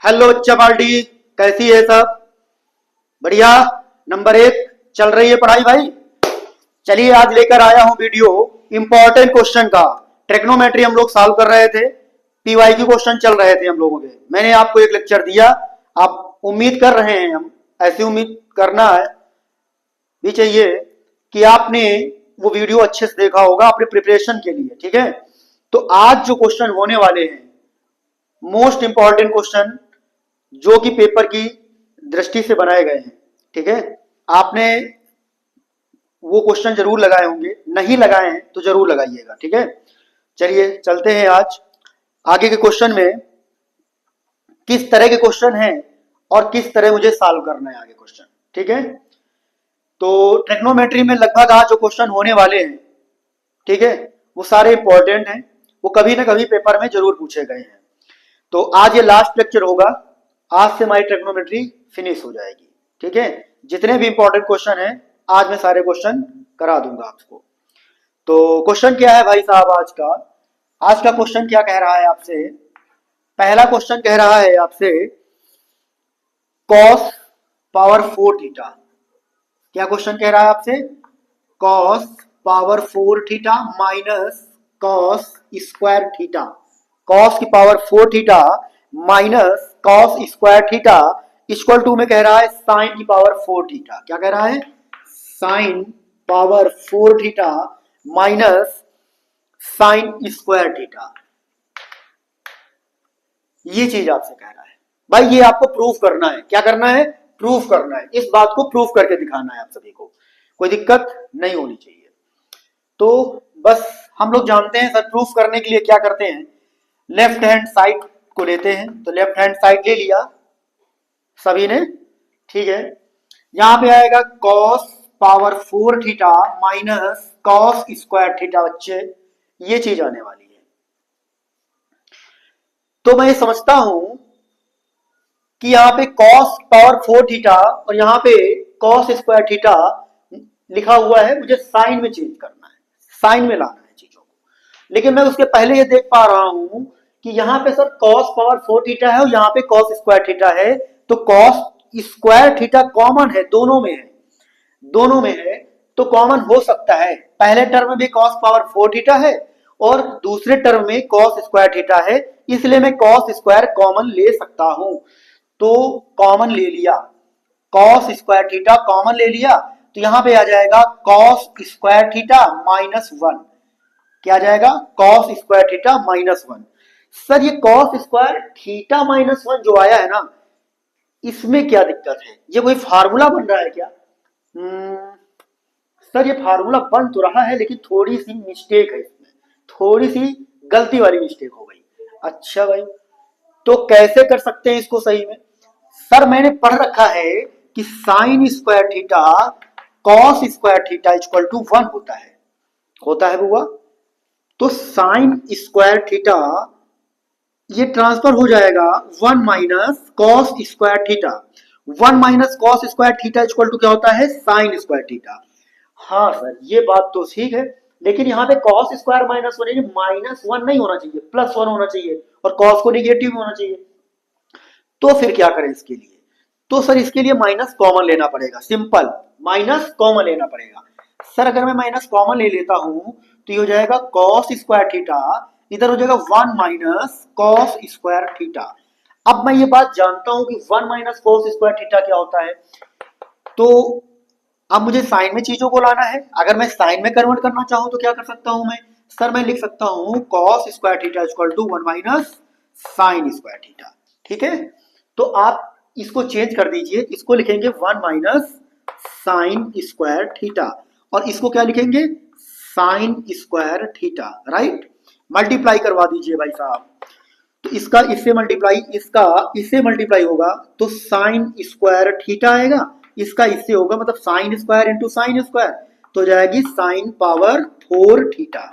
Hello बच्चा party, कैसी है सब? बढ़िया। नंबर एक चल रही है पढ़ाई भाई। चलिए आज लेकर आया हूं वीडियो इंपॉर्टेंट क्वेश्चन का। ट्रिग्नोमेट्री हम लोग सॉल्व कर रहे थे, पीवाईक्यू क्वेश्चन चल रहे थे हम लोगों के। मैंने आपको एक लेक्चर दिया, आप उम्मीद कर रहे हैं, हम ऐसी उम्मीद करना है भी चाहिए कि आपने वो वीडियो अच्छे से देखा होगा अपने प्रिपरेशन के लिए। ठीक है, तो आज जो क्वेश्चन होने वाले हैं मोस्ट इंपॉर्टेंट क्वेश्चन जो कि पेपर की दृष्टि से बनाए गए हैं। ठीक है, आपने वो क्वेश्चन जरूर लगाए होंगे, नहीं लगाए हैं तो जरूर लगाइएगा। ठीक है, चलिए चलते हैं आज आगे के क्वेश्चन में। किस तरह के क्वेश्चन हैं और किस तरह मुझे सॉल्व करना है आगे क्वेश्चन। ठीक है, तो ट्रिग्नोमेट्री में लगभग आज जो क्वेश्चन होने वाले हैं, ठीक है, वो सारे इंपॉर्टेंट हैं, वो कभी ना कभी पेपर में जरूर पूछे गए हैं। तो आज ये लास्ट लेक्चर होगा, आज से हमारी ट्रिग्नोमेट्री फिनिश हो जाएगी। ठीक है, जितने भी इंपॉर्टेंट क्वेश्चन हैं आज मैं सारे क्वेश्चन करा दूंगा आपको। तो क्वेश्चन क्या है भाई साहब आज का क्वेश्चन क्या कह रहा है आपसे? पहला क्वेश्चन कह रहा है आपसे cos पावर 4 थीटा। क्या क्वेश्चन कह रहा है आपसे? cos power 4 theta minus cos square theta. cos की power 4 theta minus cos square theta equal to में कह रहा है sin की पावर 4 थीटा। क्या कह रहा है? sin power 4 theta minus sin square theta. ये चीज आपसे कह रहा है भाई, ये आपको प्रूफ करना है। क्या करना है? प्रूफ करना है। इस बात को प्रूफ करके दिखाना है आप सभी को, कोई दिक्कत नहीं होनी चाहिए। तो बस हम लोग जानते हैं सर, प्रूफ करने के लिए क्या करते हैं, लेफ्ट हैंड साइड को लेते हैं। तो लेफ्ट हैंड साइड ले लिया सभी ने, ठीक है। यहां पे आएगा cos power 4 theta minus cos square theta. बच्चे ये चीज आने वाली है। तो मैं समझता हूं कि यहाँ पे cos पावर 4 थीटा और यहाँ पे cos स्क्वायर थीटा लिखा हुआ है, मुझे साइन में चेंज करना है, साइन में लाना है चीजों को। लेकिन मैं उसके पहले ये देख पा रहा हूं कि यहाँ पे सर cos पावर 4 थीटा है और यहाँ पे cos स्क्वायर थीटा है। तो cos स्क्वायर थीटा कॉमन है, दोनों में है, दोनों में है, तो कॉमन हो सकता है। पहले टर्म में भी cos पावर 4 थीटा है और दूसरे टर्म में cos स्क्वायर थीटा है, इसलिए मैं cos स्क्वायर कॉमन ले सकता हूं। तो कॉमन ले लिया, cos स्क्वायर थीटा कॉमन ले लिया, तो यहां पे आ जाएगा cos स्क्वायर थीटा माइनस 1। क्या आ जाएगा? cos square theta minus 1। Sir ये cos स्क्वायर थीटा माइनस 1 जो आया है ना, इसमें क्या दिक्कत है? ये कोई फार्मूला बन रहा है क्या? सर ये फार्मूला बन तो रहा है, लेकिन थोड़ी सी मिस्टेक है इसमें, थोड़ी सी गलती वाली मिस्टेक हो गई। अच्छा भाई, तो कैसे कर सकते हैं इसको सही में? सर मैंने पढ़ रखा है कि sine square theta cos square theta equal to 1 होता है बुआ। तो साइन स्क्वायर थीटा ये ट्रांसफर हो जाएगा 1 minus cos square theta. 1 minus cos square theta equal to क्या होता है? Sine square theta. हाँ सर ये बात तो ठीक है, लेकिन यहाँ पे कॉस स्क्वायर माइनस 1 माइनस 1 नहीं होना चाहिए, प्लस 1 होना चाहिए, और कॉस को निगेटिव होना चाहिए। तो फिर क्या करें इसके लिए? तो सर इसके लिए माइनस कॉमन लेना पड़ेगा, सिंपल माइनस कॉमन लेना पड़ेगा। सर अगर मैं माइनस कॉमन ले लेता हूं तो ये हो जाएगा cos स्क्वायर थीटा, इधर हो जाएगा 1 माइनस cos स्क्वायर थीटा। अब मैं ये बात जानता हूं कि 1 माइनस cos स्क्वायर थीटा क्या होता है, तो अब मुझे साइन में चीजों को लाना है। अगर मैं साइन में कन्वर्ट करना चाहूं तो क्या कर सकता हूं मैं? सर मैं लिख सकता हूं cos square theta equal to 1 minus sine square theta. ठीक है, तो आप इसको चेंज कर दीजिए, इसको लिखेंगे 1 माइनस साइन स्क्वायर थीटा और इसको क्या लिखेंगे? Sign square theta, right. Multiply करवा दीजिए भाई साहब, तो इसका इससे मल्टीप्लाई, इसका इससे मल्टीप्लाई होगा तो साइन स्क्वायर थीटा आएगा, इसका इससे होगा मतलब sine square into sine square, तो जाएगी साइन पावर 4 थीटा।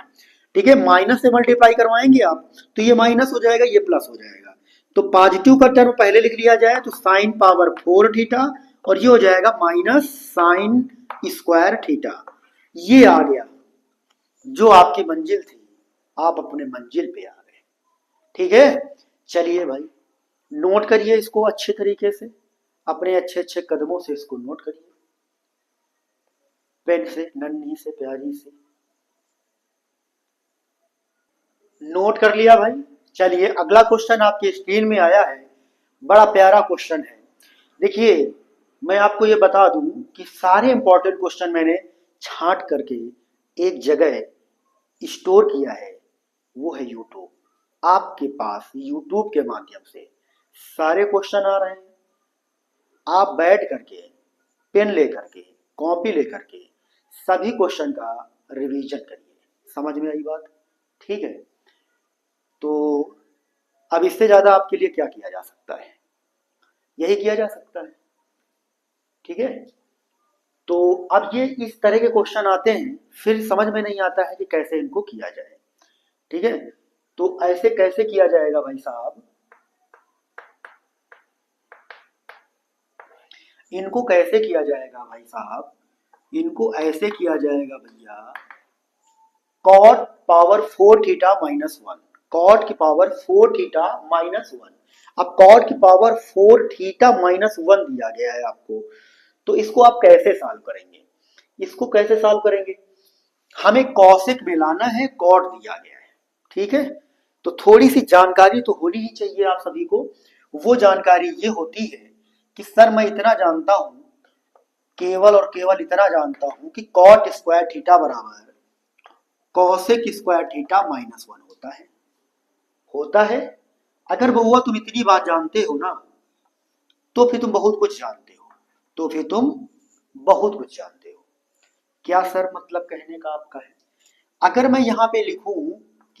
ठीक है, माइनस से मल्टीप्लाई करवाएंगे आप तो ये माइनस हो जाएगा, ये प्लस हो जाएगा। तो पॉजिटिव का टर्म पहले लिख लिया जाए तो साइन पावर 4 थीटा और ये हो जाएगा माइनस साइन स्क्वायर थीटा। ये आ गया जो आपकी मंजिल थी, आप अपने मंजिल पे आ गए। ठीक है, चलिए भाई नोट करिए इसको अच्छे तरीके से, अपने अच्छे अच्छे कदमों से इसको नोट करिए, पेन से, नन्ही से प्यारी से। नोट कर लिया भाई? चलिए अगला क्वेश्चन आपकी स्क्रीन में आया है, बड़ा प्यारा क्वेश्चन है। देखिए मैं आपको ये बता दूं कि सारे इंपॉर्टेंट क्वेश्चन मैंने छांट करके एक जगह स्टोर किया है, वो है यूट्यूब। आपके पास यूट्यूब के माध्यम से सारे क्वेश्चन आ रहे हैं, आप बैठ करके पेन लेकर के कॉपी लेकर के सभी क्वेश्चन का रिवीजन करिए। समझ में आई बात? ठीक है, तो अब इससे ज्यादा आपके लिए क्या किया जा सकता है? यही किया जा सकता है। ठीक है, तो अब ये इस तरह के क्वेश्चन आते हैं, फिर समझ में नहीं आता है कि कैसे इनको किया जाए। ठीक है, तो ऐसे कैसे किया जाएगा भाई साहब? इनको कैसे किया जाएगा भाई साहब? इनको ऐसे किया जाएगा भैया, cot power 4 theta minus 1, cot की पावर 4 थीटा माइनस 1। अब कॉट की पावर 4 थीटा माइनस 1 दिया गया है आपको, तो इसको आप कैसे सॉल्व करेंगे? इसको कैसे सॉल्व करेंगे? हमें कॉसेक में लाना है, कॉट दिया गया है। ठीक है, तो थोड़ी सी जानकारी तो होनी ही चाहिए आप सभी को। वो जानकारी ये होती है कि सर मैं इतना जानता हूं, केवल और केवल इतना जानता हूं कि कॉट स्क्वायर थीटा बराबर कॉसेक स्क्वायर थीटा माइनस 1 होता है। होता है? अगर बहुआ तुम इतनी बात जानते हो ना, तो फिर तुम बहुत कुछ जानते हो, तो फिर तुम बहुत कुछ जानते हो। क्या सर मतलब कहने का आपका है? अगर मैं यहां पे लिखूं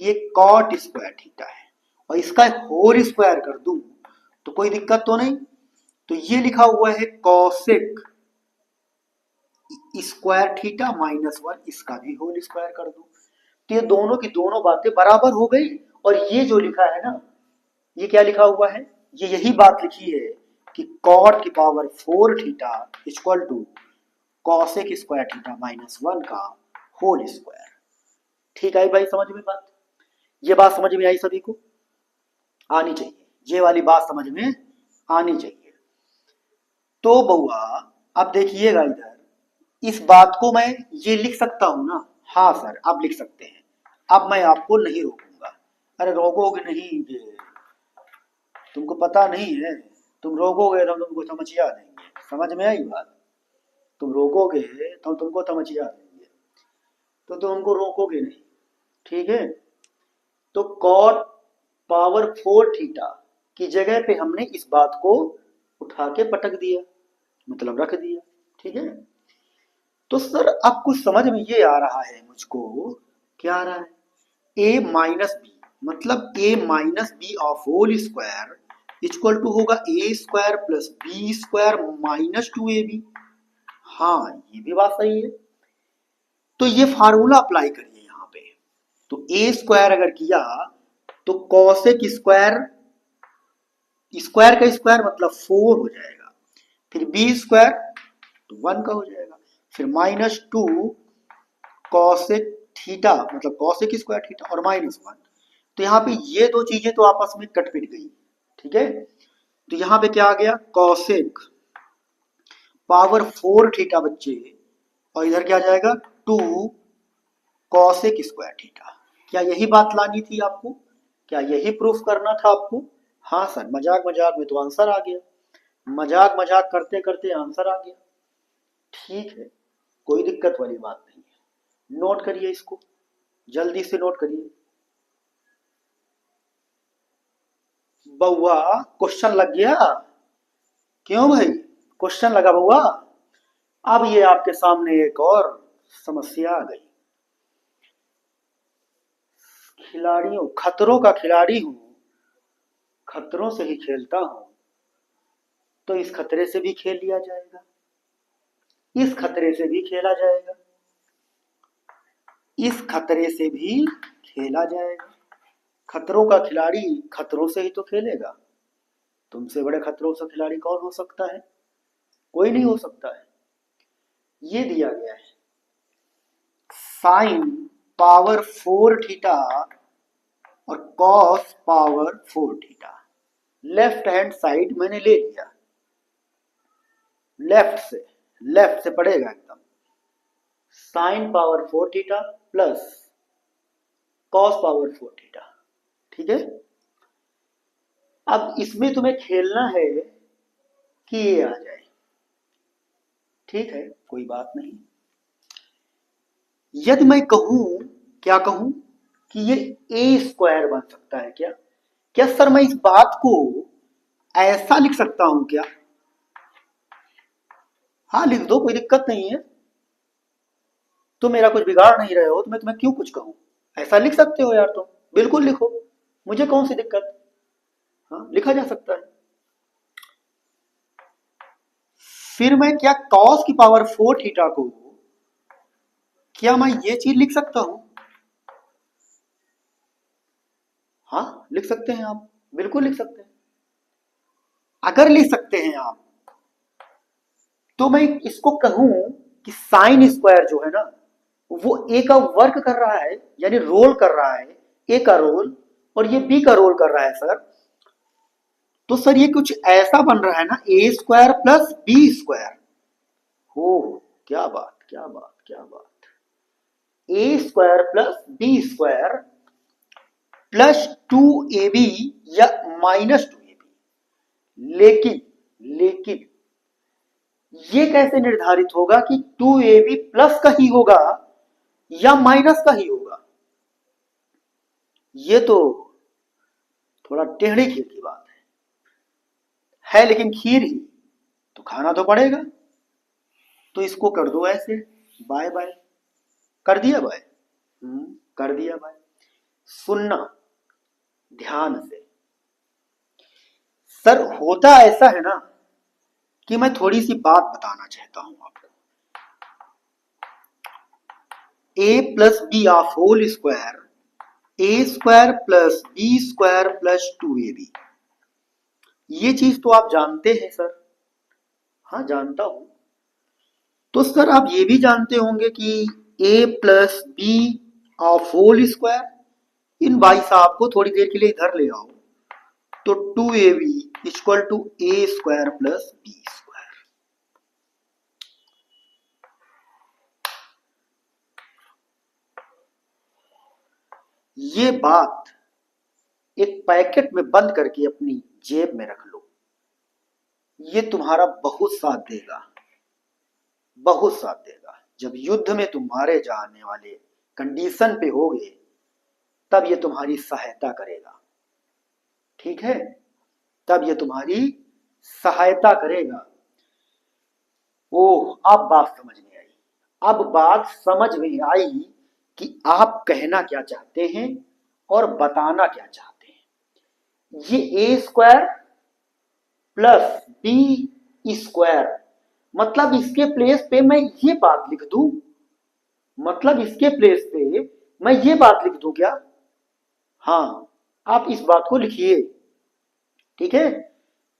कि ये कॉट स्क्वायर थीटा है और इसका होल स्क्वायर कर दूं, तो कोई दिक्कत तो नहीं। तो ये लिखा हुआ है कॉसेक स्क्वायर थीटा माइनस 1, इसका भी होल स्क्वायर कर दूं, तो ये दोनों की दोनों बातें बराबर हो गई। और ये जो लिखा है ना, ये क्या लिखा हुआ है? ये यही बात लिखी है कि कॉट की power 4 theta equal to cosec square theta minus 1 का होल स्क्वायर। ठीक है भाई, समझ में बात? ये बात समझ में आई सभी को? आनी चाहिए, ये वाली बात समझ में आनी चाहिए। तो बउआ अब देखिएगा इधर, इस बात को मैं ये लिख सकता हूं ना? हाँ सर आप लिख सकते हैं, अब मैं आपको नहीं रोकूंगा। अरे रोकोगे नहीं, ये तुमको पता नहीं है, तुम रोकोगे तो हम तुमको तमचिया देंगे। समझ में आई बात? तुम रोकोगे तो हम तुमको तमचिया देंगे, तो तुम हमको रोकोगे नहीं। ठीक है, तो कॉट पावर 4 थीटा की जगह पे हमने इस बात को उठा के पटक दिया, मतलब रख दिया। ठीक है, तो सर अब कुछ समझ में ये आ रहा है मुझको, क्या आ रहा है? ए माइनस बी, मतलब A minus B of whole square equal to होगा A square plus B square minus 2ab। हाँ ये भी बात सही है। तो ये फार्मूला अप्लाई करिए यहाँ पे, तो ए स्क्वायर अगर किया तो कॉसेक स्क्वायर, स्क्वायर का स्क्वायर मतलब 4 हो जाएगा, फिर बी स्क्वायर तो 1 का हो जाएगा, फिर माइनस 2 कॉसेक थीटा मतलब कॉसेक स्क्वायर थीटा और माइनस 1। तो यहाँ पे ये दो चीजें तो आपस में कट पिट गई। ठीक है, तो यहाँ पे क्या आ गया? कॉसेक पावर 4 थीटा बच्चे, और इधर क्या जाएगा? 2 कॉसेक स्क्वायर थीटा। क्या यही बात लानी थी आपको? क्या यही प्रूफ करना था आपको? हाँ सर, मजाक मजाक में तो आंसर आ गया, मजाक मजाक करते करते आंसर आ गया। ठीक है, कोई दिक्कत वाली बात नहीं है। नोट करिए इसको, जल्दी से नोट करिए। बउआ क्वेश्चन लग गया? क्यों भाई क्वेश्चन लगा बउआ? अब ये आपके सामने एक और समस्या आ गई। खिलाड़ियों, खतरों का खिलाड़ी हूं, खतरों से ही खेलता हूं, तो इस खतरे से भी खेल लिया जाएगा, इस खतरे से भी खेला जाएगा, इस खतरे से भी खेला जाएगा। खतरों का खिलाड़ी खतरों से ही तो खेलेगा। तुमसे बड़े खतरों से खिलाड़ी कौन हो सकता है? कोई नहीं हो सकता है। ये दिया गया है साइन पावर 4 थीटा और cos power 4 theta. Left hand side मैंने ले लिया, लेफ्ट से पड़ेगा एकदम sign power 4 theta plus cos power 4 theta. ठीक है, अब इसमें तुम्हें खेलना है कि ये आ जाए। ठीक है, कोई बात नहीं। यदि मैं कहूं, क्या कहूं कि ये ए स्क्वायर बन सकता है क्या? क्या सर मैं इस बात को ऐसा लिख सकता हूं क्या? हाँ लिख दो, कोई दिक्कत नहीं है। तुम मेरा कुछ बिगाड़ नहीं रहे हो तो मैं तुम्हें क्यों कुछ कहूं। ऐसा लिख सकते हो यार, तुम बिल्कुल लिखो, मुझे कौन सी दिक्कत। हाँ लिखा जा सकता है। फिर मैं क्या कॉस की पावर 4 थीटा को, क्या मैं ये चीज लिख सकता हूं? हाँ लिख सकते हैं आप, बिल्कुल लिख सकते हैं। अगर लिख सकते हैं आप तो मैं इसको कहूं कि साइन स्क्वायर जो है ना वो ए का वर्क कर रहा है, यानी रोल कर रहा है, ए का रोल, और ये बी का रोल कर रहा है सर। तो सर ये कुछ ऐसा बन रहा है ना, A square plus B square. हो, क्या बात क्या बात क्या बात। A square plus B square plus 2ab या माइनस 2ab। लेकिन ये कैसे निर्धारित होगा कि 2ab प्लस का ही होगा या माइनस का ही होगा? ये तो थोड़ा टेढ़ी खीर की बात है लेकिन खीर ही तो खाना तो पड़ेगा। तो इसको कर दो ऐसे, बाय बाय। कर दिया बाय, कर दिया बाय। सुनना ध्यान से, सर होता ऐसा है ना कि मैं थोड़ी सी बात बताना चाहता हूं आपको। A plus B of whole square, A square plus B square plus 2ab, ये चीज तो आप जानते हैं सर। हाँ जानता हूं। तो सर आप ये भी जानते होंगे कि a plus B of whole square, इन भाई साहब को थोड़ी देर के लिए इधर ले आओ, तो 2ab equal to A square plus B square. ये बात एक पैकेट में बंद करके अपनी जेब में रख लो, ये तुम्हारा बहुत साथ देगा, बहुत साथ देगा। जब युद्ध में तुम्हारे जाने वाले कंडीशन पे होगे तब ये तुम्हारी सहायता करेगा। ठीक है, तब ये तुम्हारी सहायता करेगा। ओह, अब बात समझ में आई, अब बात समझ में आई कि आप कहना क्या चाहते हैं और बताना क्या चाहते हैं। ये ए स्क्वायर प्लस बी स्क्वायर, मतलब इसके प्लेस पे मैं ये बात लिख दूं, मतलब इसके प्लेस पे मैं ये बात लिख दूं क्या? हाँ, आप इस बात को लिखिए। ठीक है,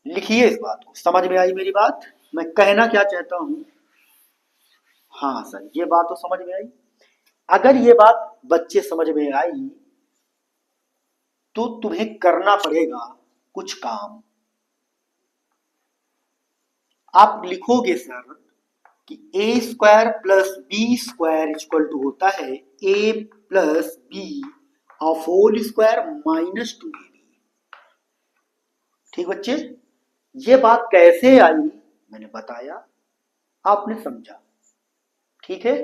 लिखिए इस बात को। समझ में आई मेरी बात, मैं कहना क्या चाहता हूं? हाँ सर, ये बात तो समझ में आई। अगर ये बात बच्चे समझ में आई तो तुम्हें करना पड़ेगा कुछ काम। आप लिखोगे सर कि A square plus B square equal to होता है A plus B of whole square minus 2ab। ठीक बच्चे, ये बात कैसे आई मैंने बताया, आपने समझा। ठीक है,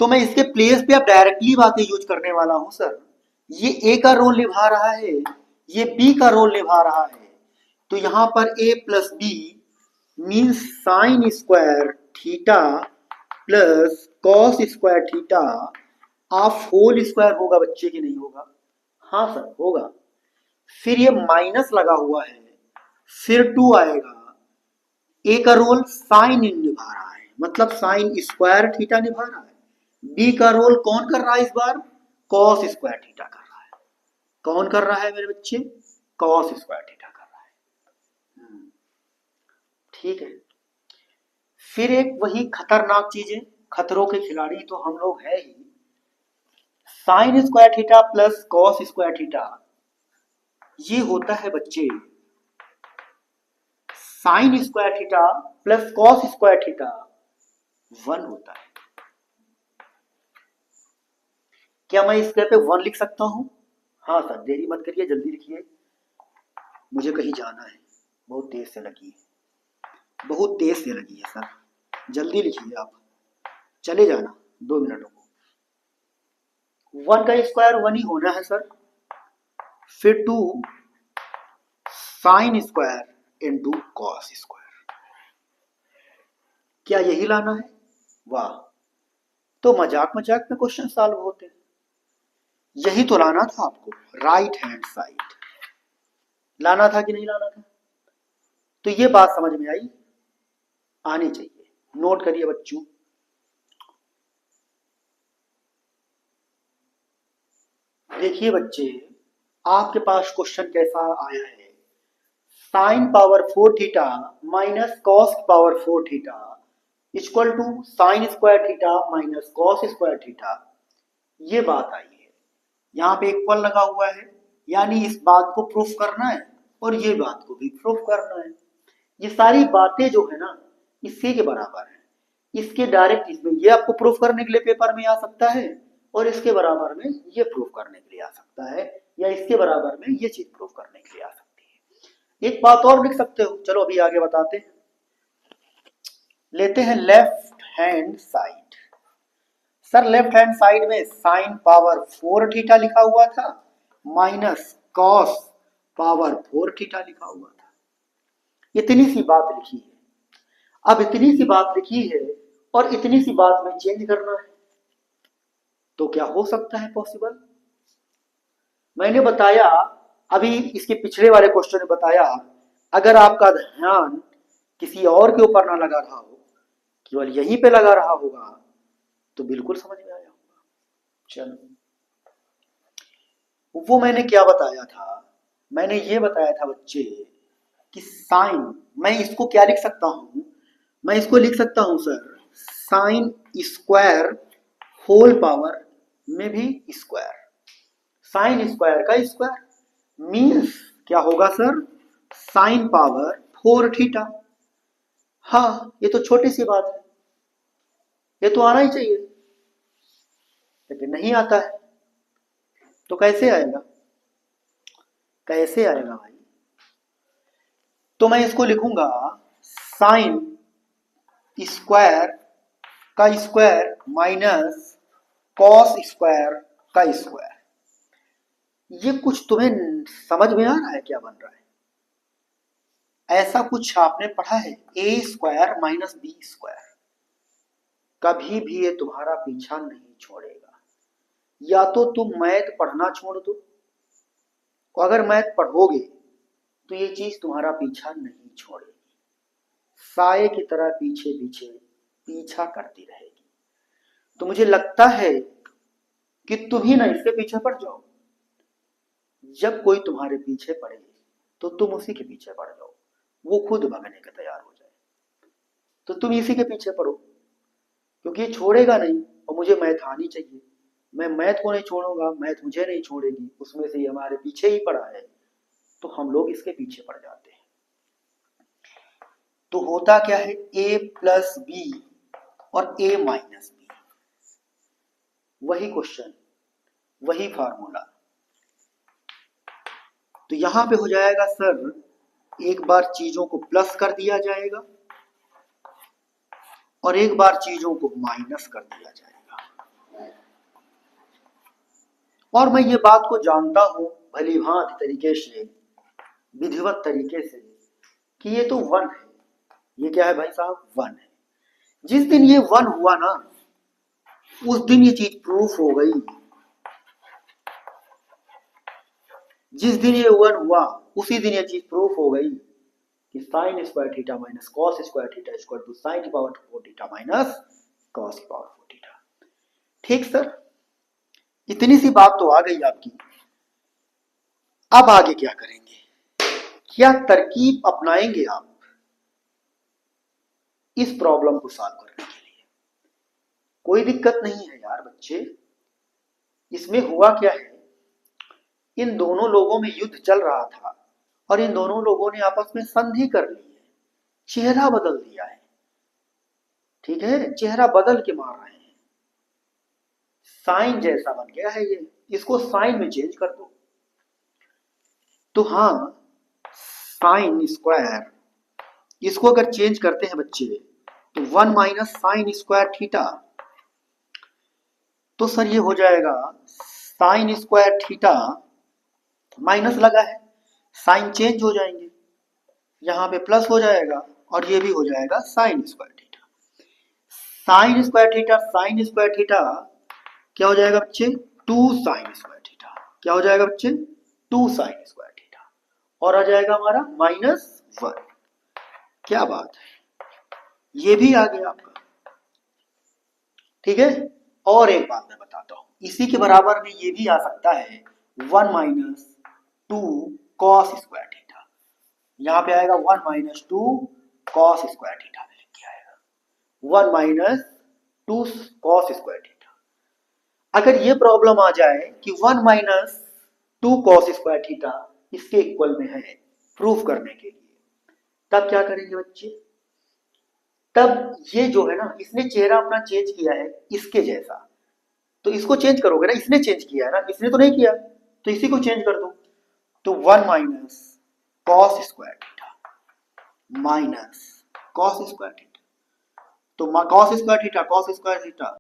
तो मैं इसके प्लेस पे अब डायरेक्टली बातें यूज करने वाला हूं सर। ये ए का रोल निभा रहा है, ये बी का रोल निभा रहा है, तो यहां पर A plus B means sine square theta plus cos square theta of whole square होगा बच्चे की नहीं होगा? हाँ सर होगा। फिर ये माइनस लगा हुआ है, फिर 2 आएगा, ए का रोल साइन इन निभा रहा है, मतलब साइन स्क्वायर थीटा निभा रहा है। बी का रोल कौन कर रहा है इस बार? कॉस स्क्वायर थीटा कर रहा है। कौन कर रहा है मेरे बच्चे? कॉस स्क्वायर थीटा कर रहा है। ठीक है, फिर एक वही खतरनाक चीजें, खतरों के खिलाड़ी तो हम लोग है ही। Sine square theta plus cos square theta, ये होता है बच्चे sine square theta plus cos square theta 1 होता है। क्या मैं इसके पे 1 लिख सकता हूं? हाँ सर, देरी मत करिए, जल्दी लिखिए, मुझे कहीं जाना है, बहुत तेज से लगी है, बहुत तेज से लगी है सर, जल्दी लिखिए आप, चले जाना 2 मिनटों को। 1 का स्क्वायर 1 ही होना है सर, फिर 2 sine square into cos square, क्या यही लाना है? वाह, तो मजाक मजाक में क्वेश्चन सॉल्व होते हैं, यही तो लाना था आपको, राइट हैंड साइड लाना था कि नहीं लाना था? तो ये बात समझ में आई, आनी चाहिए, नोट करिए बच्चों। देखिए बच्चे, आपके पास क्वेश्चन कैसा आया है, sine power 4 theta minus cos power 4 theta equal to sine square theta minus cos square theta, ये बात आई है। यहाँ पे इक्वल लगा हुआ है, यानी इस बात को प्रूफ करना है और ये बात को भी प्रूफ करना है। ये सारी बातें जो है ना इसी के बराबर है, इसके डायरेक्ट इसमें ये आपको प्रूफ करने के लिए पेपर में आ सकता है और इसके बराबर में ये प्रूफ करने के लिए आ सकता है, या इसके बराबर में ये चीज प्रूफ करने के लिए आ सकती है। एक बात और लिख सकते हो, चलो अभी आगे बताते हैं। लेते हैं left hand side. Sir left hand side में साइन पावर 4 थीटा लिखा हुआ था माइनस कॉस पावर 4 थीटा लिखा हुआ था, इतनी सी बात लिखी है। अब इतनी सी बात लिखी है और इतनी सी बात में चेंज करना है, तो क्या हो सकता है पॉसिबल? मैंने बताया अभी, इसके पिछले वाले क्वेश्चन में बताया, अगर आपका ध्यान किसी और के ऊपर ना लगा रहा हो, केवल यहीं पे लगा रहा होगा, तो बिल्कुल समझ में आया होगा। चलो, वो मैंने क्या बताया था, मैंने ये बताया था बच्चे कि साइन, मैं इसको क्या लिख सकता हूं, मैं इसको लिख सकता हूं sir sine square whole power में भी स्क्वायर, साइन स्क्वायर का स्क्वायर मीन्स क्या होगा सर, साइन पावर 4 थीटा। हाँ, ये तो छोटी सी बात है, ये तो आना ही चाहिए, लेकिन नहीं आता है, तो कैसे आएगा, कैसे आएगा भाई? तो मैं इसको लिखूंगा साइन स्क्वायर का स्क्वायर माइनस कॉस स्क्वायर का स्क्वायर। ये कुछ तुम्हें समझ में आ रहा है क्या बन रहा है? ऐसा कुछ आपने पढ़ा है, ए स्क्वायर माइनस बी स्क्वायर, कभी भी ये तुम्हारा पीछा नहीं छोड़ेगा। या तो तुम मैथ पढ़ना छोड़ दो, और अगर मैथ पढ़ोगे तो ये चीज तुम्हारा पीछा नहीं छोड़ेगी, साए की तरह पीछे पीछे पीछा करती रहेगी। तो मुझे लगता है कि तुम ही ना इसके पीछे पड़ जाओ, जब कोई तुम्हारे पीछे पड़े तो तुम उसी के पीछे पड़ जाओ, वो खुद भागने के तैयार हो जाए, तो तुम इसी के पीछे पड़ो, क्योंकि ये छोड़ेगा नहीं और मुझे मैथ आनी चाहिए, मैं मैथ को नहीं छोड़ूंगा, मैथ मुझे नहीं छोड़ेगी, उसमें से हमारे पीछे ही पड़ा है, तो हम लोग इसके पीछे पड़ जाते हैं। तो होता क्या है, a प्लस बी और a माइनस बी, वही क्वेश्चन, वही फार्मूला। तो यहां पे हो जाएगा सर, एक बार चीजों को प्लस कर दिया जाएगा और एक बार चीजों को माइनस कर दिया जाएगा। और मैं ये बात को जानता हूं भली भांति तरीके से, विधिवत तरीके से, कि ये तो 1 है, ये क्या है भाई साहब, 1 है। जिस दिन ये 1 हुआ ना, उस दिन ये चीज प्रूफ हो गई, जिस दिन ये 1 हुआ उसी दिन ये चीज प्रूफ हो गई कि sine square theta minus cos square theta equal to sine की पावर 4 थीटा माइनस कॉस की पावर 4 थीटा। ठीक सर, इतनी सी बात तो आ गई आपकी। अब आगे क्या करेंगे, क्या तरकीब अपनाएंगे आप इस प्रॉब्लम को सॉल्व करने के लिए? कोई दिक्कत नहीं है यार बच्चे, इसमें हुआ क्या है, इन दोनों लोगों में युद्ध चल रहा था और इन दोनों लोगों ने आपस में संधि कर ली है, चेहरा बदल दिया है, ठीक है, चेहरा बदल के मार रहे हैं, साइन जैसा बन गया है ये, इसको साइन में चेंज कर दो। तो हाँ, साइन स्क्वायर, इसको अगर चेंज करते हैं बच्चे तो 1 माइनस साइन स्क्वायर थीटा, तो सर ये हो जाएगा साइन स्क्वायर थीटा, माइनस लगा है, साइन चेंज हो जाएंगे, यहां पे प्लस हो जाएगा और ये भी हो जाएगा sign square theta. Sign square theta sine square theta क्या हो जाएगा बच्चे, 2 साइन स्क्वायर थीटा, क्या हो जाएगा बच्चे, 2 साइन स्क्वायर थीटा, और आ जाएगा हमारा -1। क्या बात है, ये भी आ गया आपका, ठीक है। और एक बात मैं बताता हूं, इसी के बराबर में ये भी आ सकता है 1 माइनस 2 कॉस स्क्वायर थीटा, यहां पे आएगा 1 माइनस 2 कॉस स्क्वायर थीटा में लिख के आएगा 1 माइनस 2 कॉस स्क्वायर थीटा। अगर ये प्रॉब्लम आ जाए कि 1 माइनस 2 कॉस स्क्वायर थीटा इसके इक्वल में है प्रूफ करने के लिए, तब क्या करेंगे बच्चे, तब ये जो है ना, इसने चेहरा अपना चेंज किया है इसके जैसा, तो इसको चेंज करोगे ना, इसने चेंज किया है ना, इसने तो नहीं किया, तो इसी को चेंज कर दो। तो 1 minus cos square theta minus cos square theta, तो कॉस स्क्वायर थीटा